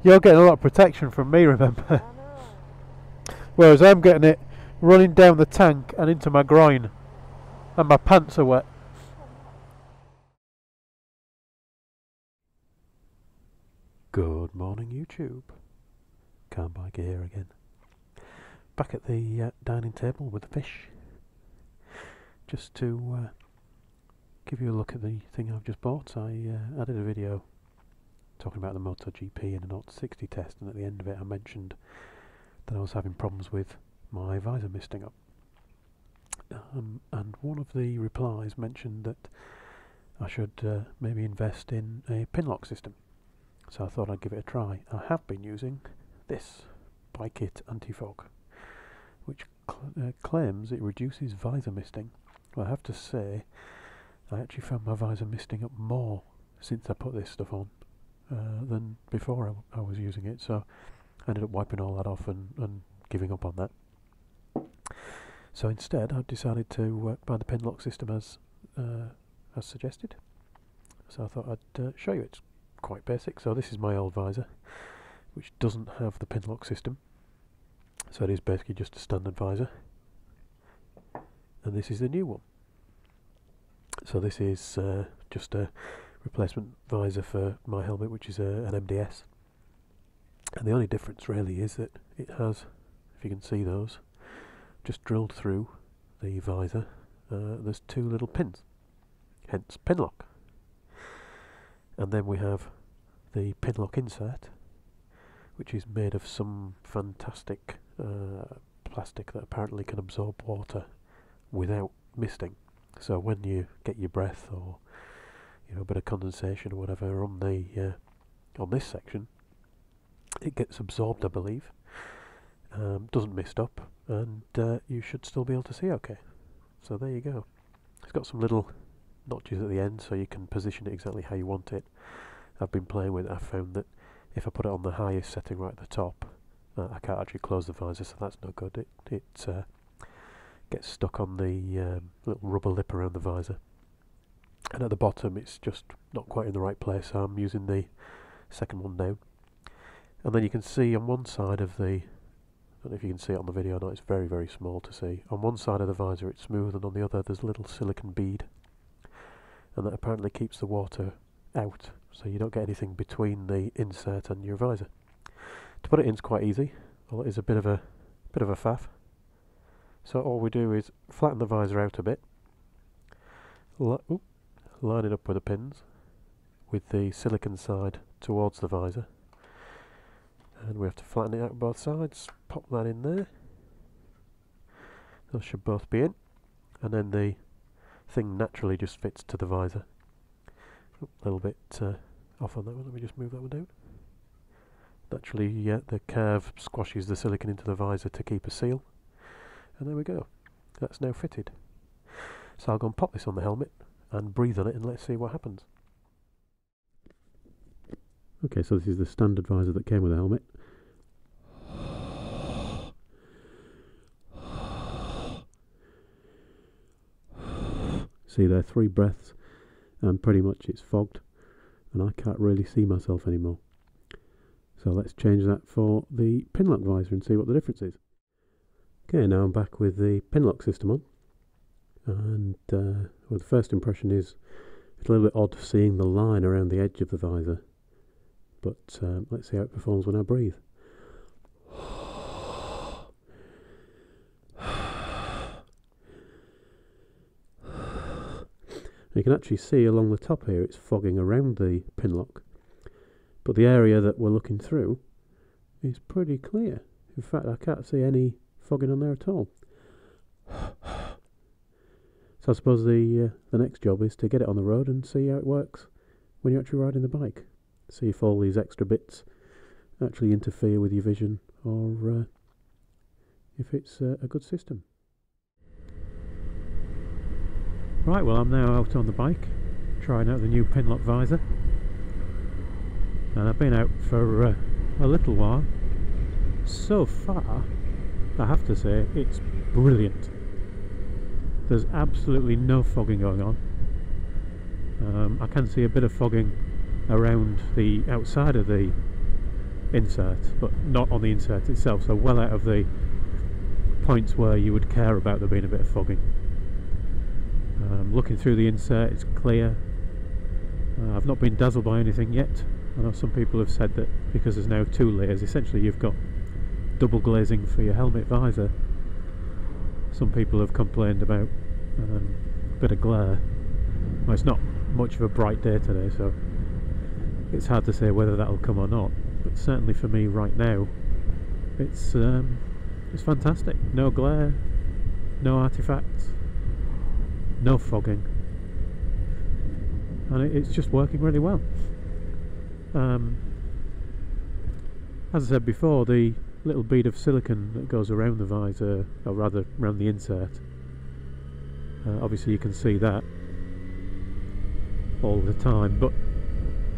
You're getting a lot of protection from me, remember? I know. Whereas I'm getting it running down the tank and into my groin. And my pants are wet. Good morning, YouTube. Carnbiker here again. Back at the dining table with the fish. Just to give you a look at the thing I've just bought. I did a video talking about the MotoGP and a 0-60 test, and at the end of it I mentioned that I was having problems with my visor misting up. And one of the replies mentioned that I should maybe invest in a Pinlock system. So I thought I'd give it a try. I have been using this Bikit anti-fog, which claims it reduces visor misting. Well, I have to say, I actually found my visor misting up more since I put this stuff on than before I was using it. So I ended up wiping all that off and giving up on that. So instead, I've decided to buy the Pinlock system as suggested. So I thought I'd show you. It's quite basic. So this is my old visor, which doesn't have the Pinlock system. So it is basically just a standard visor. And this is the new one. So this is just a replacement visor for my helmet, which is an MDS. And the only difference really is that it has, if you can see those, just drilled through the visor, there's two little pins, hence Pinlock. And then we have the Pinlock insert, which is made of some fantastic plastic that apparently can absorb water without misting. So when you get your breath or a bit of condensation or whatever on the on this section, it gets absorbed, I believe. Doesn't mist up, and you should still be able to see okay. So there you go. It's got some little notches at the end, so you can position it exactly how you want it. I've been playing with it. I've found that if I put it on the highest setting right at the top, I can't actually close the visor, so that's no good. It gets stuck on the little rubber lip around the visor, and at the bottom it's just not quite in the right place, so I'm using the second one down. And then you can see on one side of the, I don't know if you can see it on the video or not, it's very, very small to see. On one side of the visor it's smooth, and on the other there's a little silicone bead. And that apparently keeps the water out, so you don't get anything between the insert and your visor. To put it in is quite easy, well, it is a bit of a faff. So all we do is flatten the visor out a bit, line it up with the pins, with the silicone side towards the visor. And we have to flatten it out both sides, pop that in there. Those should both be in. And then the thing naturally just fits to the visor. A little bit off on that one, let me just move that one down. Naturally, the curve squashes the silicone into the visor to keep a seal. And there we go. That's now fitted. So I'll go and pop this on the helmet and breathe on it, and let's see what happens. Okay, so this is the standard visor that came with the helmet. See there, 3 breaths, and pretty much it's fogged, and I can't really see myself anymore. So let's change that for the Pinlock visor and see what the difference is. Okay, now I'm back with the Pinlock system on, and well, the first impression is it's a little bit odd seeing the line around the edge of the visor. But let's see how it performs when I breathe. You can actually see along the top here it's fogging around the Pinlock, but the area that we're looking through is pretty clear. In fact, I can't see any fogging on there at all. So I suppose the next job is to get it on the road and see how it works when you're actually riding the bike. See if all these extra bits actually interfere with your vision, or if it's a good system. Right, well, I'm now out on the bike trying out the new Pinlock visor, and I've been out for a little while. So far, I have to say, it's brilliant. There's absolutely no fogging going on. I can see a bit of fogging around the outside of the insert, but not on the insert itself, so well out of the points where you would care about there being a bit of fogging. Looking through the insert, it's clear. I've not been dazzled by anything yet. I know some people have said that because there's now 2 layers, essentially you've got double glazing for your helmet visor. Some people have complained about a bit of glare. Well, it's not much of a bright day today, so it's hard to say whether that'll come or not, but certainly for me right now it's fantastic. No glare, no artifacts, no fogging, and it's just working really well. As I said before, the little bead of silicone that goes around the visor, or rather around the insert, obviously you can see that all the time, but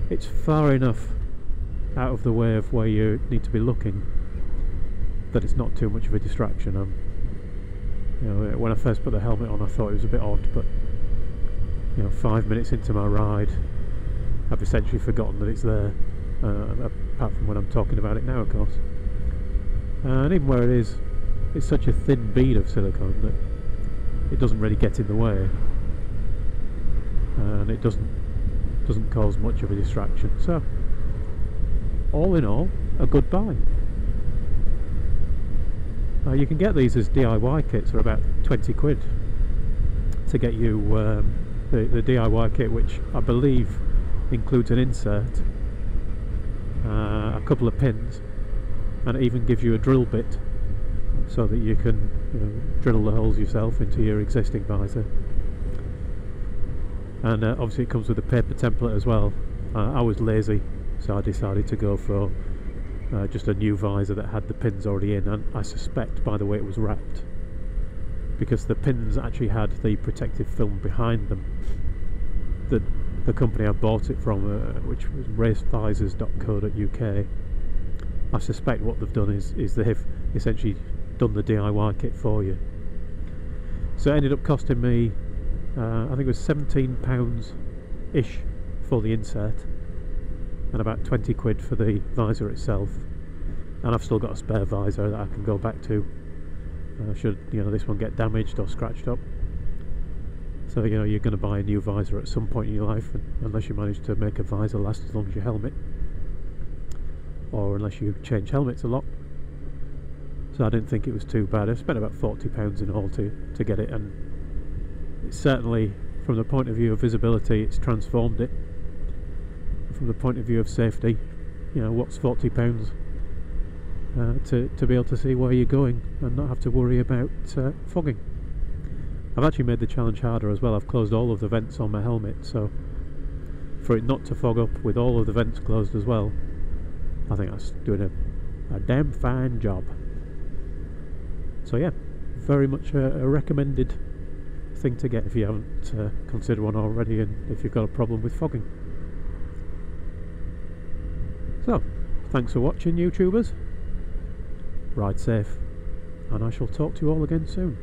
it's far enough out of the way of where you need to be looking that it's not too much of a distraction. You know, when I first put the helmet on I thought it was a bit odd, but you know, 5 minutes into my ride I've essentially forgotten that it's there, apart from when I'm talking about it now, of course. And even where it is, it's such a thin bead of silicone that it doesn't really get in the way, and it doesn't cause much of a distraction. So all in all, a good buy. You can get these as DIY kits for about 20 quid to get you the DIY kit, which I believe includes an insert, a couple of pins, and it even gives you a drill bit so that you can drill the holes yourself into your existing visor. And obviously it comes with a paper template as well. I was lazy, so I decided to go for just a new visor that had the pins already in, and I suspect by the way it was wrapped, because the pins actually had the protective film behind them. The company I bought it from, which was racevisors.co.uk, I suspect what they've done is they've essentially done the DIY kit for you. So it ended up costing me, I think it was £17-ish for the insert, and about 20 quid for the visor itself. And I've still got a spare visor that I can go back to should this one get damaged or scratched up. So you're going to buy a new visor at some point in your life, unless you manage to make a visor last as long as your helmet, or unless you change helmets a lot. So I didn't think it was too bad. I spent about £40 in all to get it, and it's certainly, from the point of view of visibility, it's transformed it. From the point of view of safety, what's £40 to be able to see where you're going and not have to worry about fogging. I've actually made the challenge harder as well. I've closed all of the vents on my helmet, so for it not to fog up with all of the vents closed as well, I think that's doing a damn fine job. So yeah, very much a recommended thing to get if you haven't considered one already, and if you've got a problem with fogging. So, thanks for watching, YouTubers. Ride safe, and I shall talk to you all again soon.